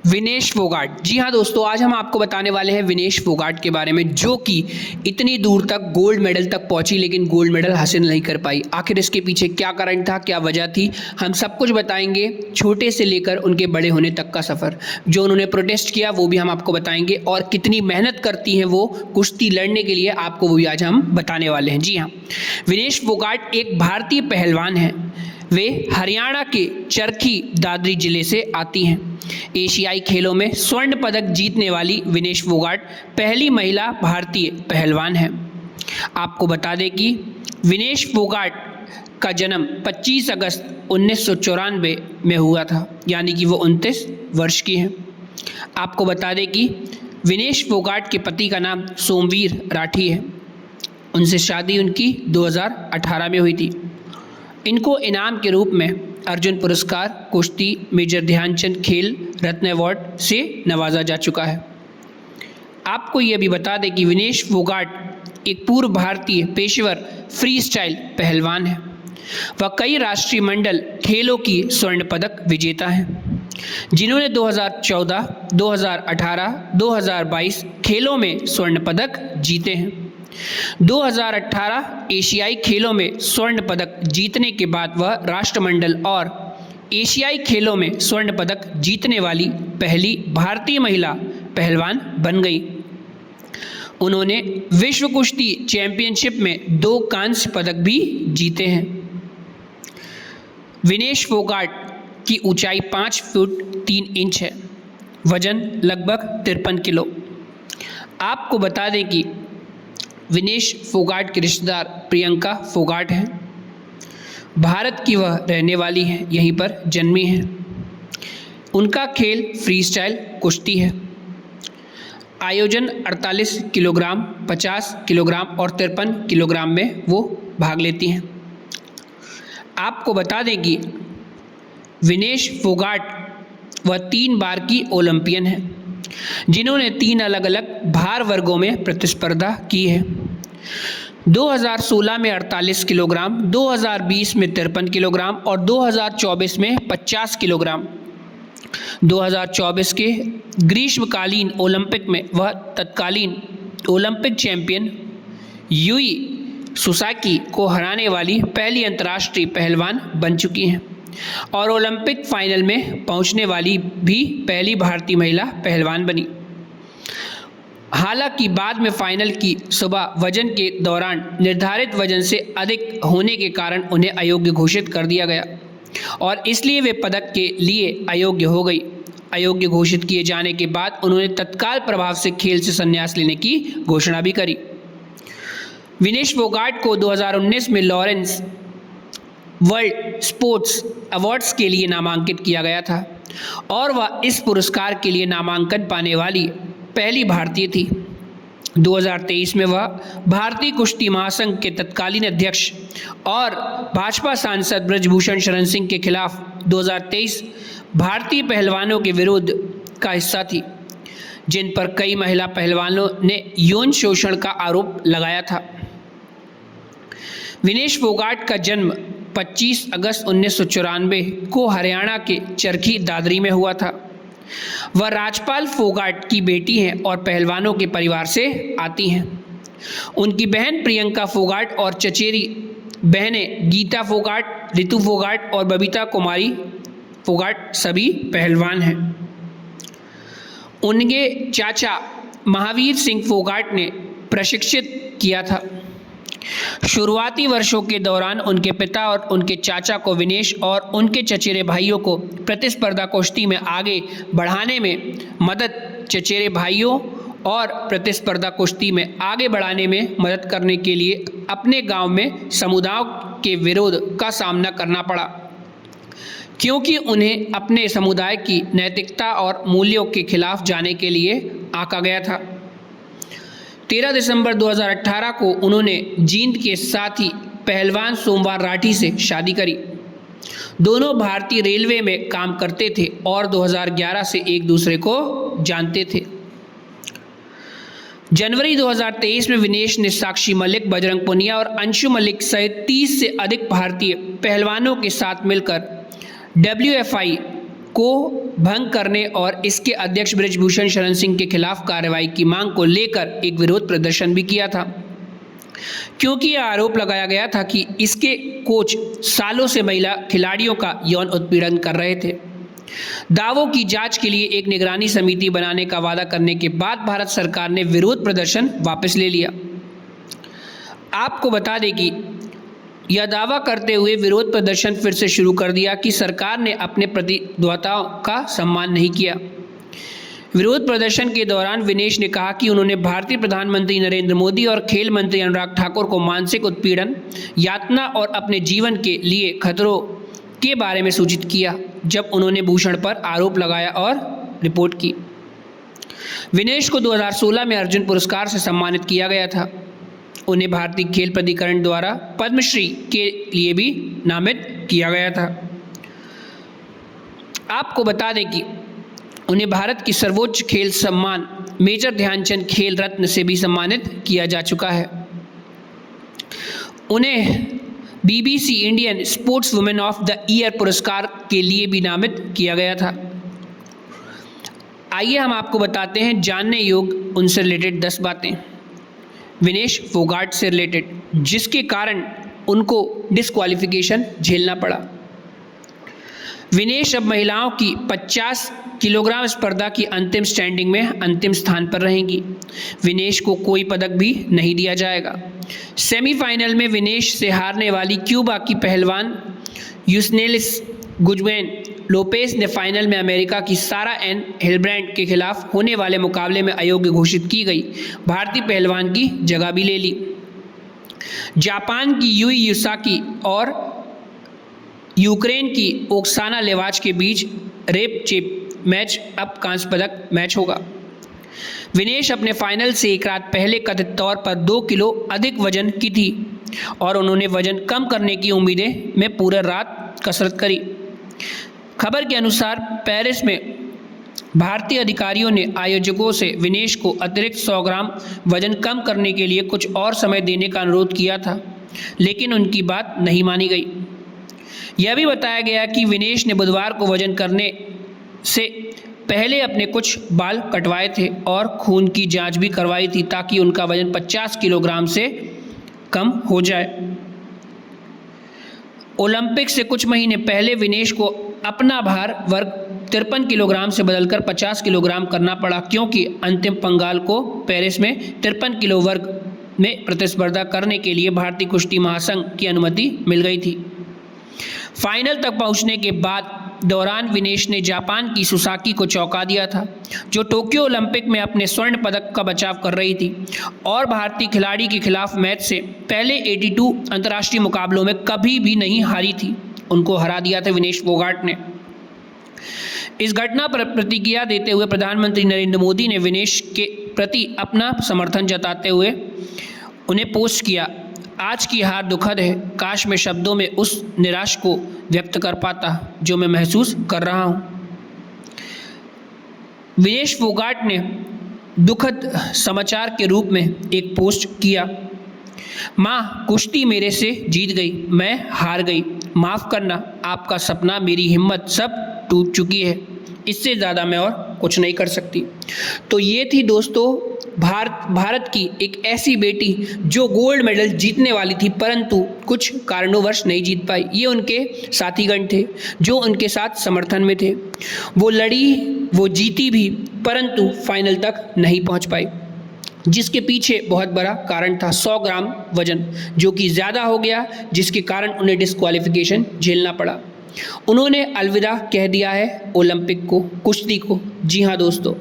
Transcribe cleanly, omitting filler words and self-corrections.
विनेश फोगाट। जी हाँ दोस्तों, आज हम आपको बताने वाले हैं विनेश फोगाट के बारे में, जो कि इतनी दूर तक गोल्ड मेडल तक पहुंची लेकिन गोल्ड मेडल हासिल नहीं कर पाई। आखिर इसके पीछे क्या कारण था, क्या वजह थी, हम सब कुछ बताएंगे। छोटे से लेकर उनके बड़े होने तक का सफ़र, जो उन्होंने प्रोटेस्ट किया वो भी हम आपको बताएंगे, और कितनी मेहनत करती हैं वो कुश्ती लड़ने के लिए, आपको वो भी आज हम बताने वाले हैं। जी हाँ, विनेश फोगाट एक भारतीय पहलवान हैं। वे हरियाणा के चरखी दादरी जिले से आती हैं। एशियाई खेलों में स्वर्ण पदक जीतने वाली विनेश फोगाट पहली महिला भारतीय पहलवान हैं। आपको बता दें कि विनेश फोगाट का जन्म 25 अगस्त 1994 में हुआ था, यानी कि वो 29 वर्ष की हैं। आपको बता दें कि विनेश फोगाट के पति का नाम सोमवीर राठी है। उनसे शादी उनकी 2018 में हुई थी। इनको इनाम के रूप में अर्जुन पुरस्कार, कुश्ती, मेजर ध्यानचंद खेल रत्न अवार्ड से नवाजा जा चुका है। आपको यह भी बता दें कि विनेश फोगाट एक पूर्व भारतीय पेशेवर फ्री स्टाइल पहलवान है। वह कई राष्ट्रीय मंडल खेलों की स्वर्ण पदक विजेता हैं, जिन्होंने 2014, 2018, 2022 खेलों में स्वर्ण पदक जीते हैं। 2018 एशियाई खेलों में स्वर्ण पदक जीतने के बाद वह राष्ट्रमंडल और एशियाई खेलों में स्वर्ण पदक जीतने वाली पहली भारतीय महिला पहलवान बन गई। उन्होंने विश्व कुश्ती चैंपियनशिप में 2 कांस्य पदक भी जीते हैं। विनेश फोगाट की ऊंचाई 5 फुट 3 इंच है। वजन लगभग 53 किलो। आपको बता दें कि विनेश फोगाट के रिश्तेदार प्रियंका फोगाट हैं। भारत की वह रहने वाली हैं, यहीं पर जन्मी हैं। उनका खेल फ्री स्टाइल कुश्ती है। आयोजन 48 किलोग्राम, 50 किलोग्राम और 53 किलोग्राम में वो भाग लेती हैं। आपको बता दें कि विनेश फोगाट वह 3 बार की ओलंपियन है, जिन्होंने 3 अलग अलग भार वर्गों में प्रतिस्पर्धा की है। 2016 में 48 किलोग्राम, 2020 में 53 किलोग्राम और 2024 में 50 किलोग्राम। 2024 के ग्रीष्मकालीन ओलंपिक में वह तत्कालीन ओलंपिक चैंपियन यूई सुसाकी को हराने वाली पहली अंतर्राष्ट्रीय पहलवान बन चुकी हैं, और ओलंपिक फाइनल में पहुंचने वाली भी पहली भारतीय महिला पहलवान बनी। हालांकि बाद में फाइनल की सुबह वजन के दौरान निर्धारित वजन से अधिक होने के कारण उन्हें अयोग्य घोषित कर दिया गया, और इसलिए वे पदक के लिए अयोग्य हो गई। अयोग्य घोषित किए जाने के बाद उन्होंने तत्काल प्रभाव से खेल से संन्यास लेने की घोषणा भी करी। विनेश फोगाट को 2019 में लॉरेंस वर्ल्ड स्पोर्ट्स अवार्ड्स के लिए नामांकित किया गया था, और वह इस पुरस्कार के लिए नामांकन पाने वाली पहली भारतीय थी। 2023 में वह भारतीय कुश्ती महासंघ के तत्कालीन अध्यक्ष और भाजपा सांसद ब्रजभूषण शरण सिंह के खिलाफ 2023 भारतीय पहलवानों के विरोध का हिस्सा थी, जिन पर कई महिला पहलवानों ने यौन शोषण का आरोप लगाया था। विनेश फोगाट का जन्म 25 अगस्त 1994 को हरियाणा के चरखी दादरी में हुआ था। वह राजपाल फोगाट की बेटी हैं और पहलवानों के परिवार से आती हैं। उनकी बहन प्रियंका फोगाट और चचेरी बहनें गीता फोगाट, रितु फोगाट और बबीता कुमारी फोगाट सभी पहलवान हैं। उनके चाचा महावीर सिंह फोगाट ने प्रशिक्षित किया था। शुरुआती वर्षों के दौरान उनके पिता और उनके चाचा को विनेश और उनके चचेरे भाइयों को प्रतिस्पर्धा कुश्ती में आगे बढ़ाने में मदद चचेरे भाइयों और प्रतिस्पर्धा कुश्ती में आगे बढ़ाने में मदद करने के लिए अपने गांव में समुदायों के विरोध का सामना करना पड़ा, क्योंकि उन्हें अपने समुदाय की नैतिकता और मूल्यों के खिलाफ जाने के लिए आंका गया था। 13 दिसंबर 2018 को उन्होंने जींद के साथी पहलवान सोमवार राठी से शादी करी। दोनों भारतीय रेलवे में काम करते थे और 2011 से एक दूसरे को जानते थे। जनवरी 2023 में विनेश ने साक्षी मलिक, बजरंग पुनिया और अंशु मलिक सहित 30 से अधिक भारतीय पहलवानों के साथ मिलकर WFI को भंग करने और इसके अध्यक्ष बृजभूषण शरण सिंह के खिलाफ कार्रवाई की मांग को लेकर एक विरोध प्रदर्शन भी किया था, क्योंकि यह आरोप लगाया गया था कि इसके कोच सालों से महिला खिलाड़ियों का यौन उत्पीड़न कर रहे थे। दावों की जांच के लिए एक निगरानी समिति बनाने का वादा करने के बाद भारत सरकार ने विरोध प्रदर्शन वापस ले लिया। आपको बता दें कि यह दावा करते हुए विरोध प्रदर्शन फिर से शुरू कर दिया कि सरकार ने अपने प्रतिद्वंद्वियों का सम्मान नहीं किया। विरोध प्रदर्शन के दौरान विनेश ने कहा कि उन्होंने भारतीय प्रधानमंत्री नरेंद्र मोदी और खेल मंत्री अनुराग ठाकुर को मानसिक उत्पीड़न, यातना और अपने जीवन के लिए खतरों के बारे में सूचित किया जब उन्होंने भूषण पर आरोप लगाया और रिपोर्ट की। विनेश को 2016 में अर्जुन पुरस्कार से सम्मानित किया गया था। उन्हें भारतीय खेल प्राधिकरण द्वारा पद्मश्री के लिए भी नामित किया गया था। आपको बता दें कि उन्हें भारत की सर्वोच्च खेल सम्मान मेजर ध्यानचंद खेल रत्न से भी सम्मानित किया जा चुका है। उन्हें BBC Indian sports women of the year पुरस्कार के लिए भी नामित किया गया था। आइए हम आपको बताते हैं जानने योग्य उनसे रिलेटेड 10 बातें विनेश फोगाट से रिलेटेड, जिसके कारण उनको डिस्क्वालिफिकेशन झेलना पड़ा। विनेश अब महिलाओं की 50 किलोग्राम स्पर्धा की अंतिम स्टैंडिंग में अंतिम स्थान पर रहेंगी। विनेश को कोई पदक भी नहीं दिया जाएगा। सेमीफाइनल में विनेश से हारने वाली क्यूबा की पहलवान यूस्नेलिस गुजवेन लोपेस ने फाइनल में अमेरिका की सारा एन हिलब्रैंड के खिलाफ होने वाले मुकाबले में अयोग्य घोषित की गई भारतीय पहलवान की जगह भी ले ली। जापान की यूई युसाकी और यूक्रेन की ओक्साना लेवाच के बीच रेप चेप मैच अब कांस्य पदक मैच होगा। विनेश अपने फाइनल से एक रात पहले कथित तौर पर 2 किलो अधिक वजन की थी और उन्होंने वजन कम करने की उम्मीदें में पूरी रात कसरत करी। खबर के अनुसार पेरिस में भारतीय अधिकारियों ने आयोजकों से विनेश को अतिरिक्त 100 ग्राम वजन कम करने के लिए कुछ और समय देने का अनुरोध किया था, लेकिन उनकी बात नहीं मानी गई। यह भी बताया गया कि विनेश ने बुधवार को वजन करने से पहले अपने कुछ बाल कटवाए थे और खून की जांच भी करवाई थी ताकि उनका वजन 50 किलोग्राम से कम हो जाए। ओलंपिक से कुछ महीने पहले विनेश को अपना भार वर्ग 53 किलोग्राम से बदलकर 50 किलोग्राम करना पड़ा, क्योंकि अंतिम पंगाल को पेरिस में 53 किलो वर्ग में प्रतिस्पर्धा करने के लिए भारतीय कुश्ती महासंघ की अनुमति मिल गई थी। फाइनल तक पहुंचने के दौरान विनेश ने जापान की सुसाकी को चौंका दिया था, जो टोक्यो ओलंपिक में अपने स्वर्ण पदक का बचाव कर रही थी और भारतीय खिलाड़ी के खिलाफ मैच से पहले 82 अंतर्राष्ट्रीय मुकाबलों में कभी भी नहीं हारी थी। उनको हरा दिया था विनेश फोगाट ने। इस घटना पर प्रतिक्रिया देते हुए प्रधानमंत्री नरेंद्र मोदी ने विनेश के प्रति अपना समर्थन जताते हुए उन्हें पोस्ट किया, आज की हार दुखद है, काश मैं शब्दों में उस निराश को व्यक्त कर पाता जो मैं महसूस कर रहा हूं। विनेश फोगाट ने दुखद समाचार के रूप में एक पोस्ट किया, माँ कुश्ती मेरे से जीत गई, मैं हार गई, माफ़ करना, आपका सपना, मेरी हिम्मत सब टूट चुकी है, इससे ज़्यादा मैं और कुछ नहीं कर सकती। तो ये थी दोस्तों भारत की एक ऐसी बेटी जो गोल्ड मेडल जीतने वाली थी, परंतु कुछ कारणोंवश नहीं जीत पाई। ये उनके साथीगण थे जो उनके साथ समर्थन में थे। वो लड़ी, वो जीती भी, परंतु फाइनल तक नहीं पहुंच पाई, जिसके पीछे बहुत बड़ा कारण था 100 ग्राम वजन, जो कि ज़्यादा हो गया, जिसके कारण उन्हें डिस्क्वालिफिकेशन झेलना पड़ा। उन्होंने अलविदा कह दिया है ओलंपिक को, कुश्ती को। जी हाँ दोस्तों।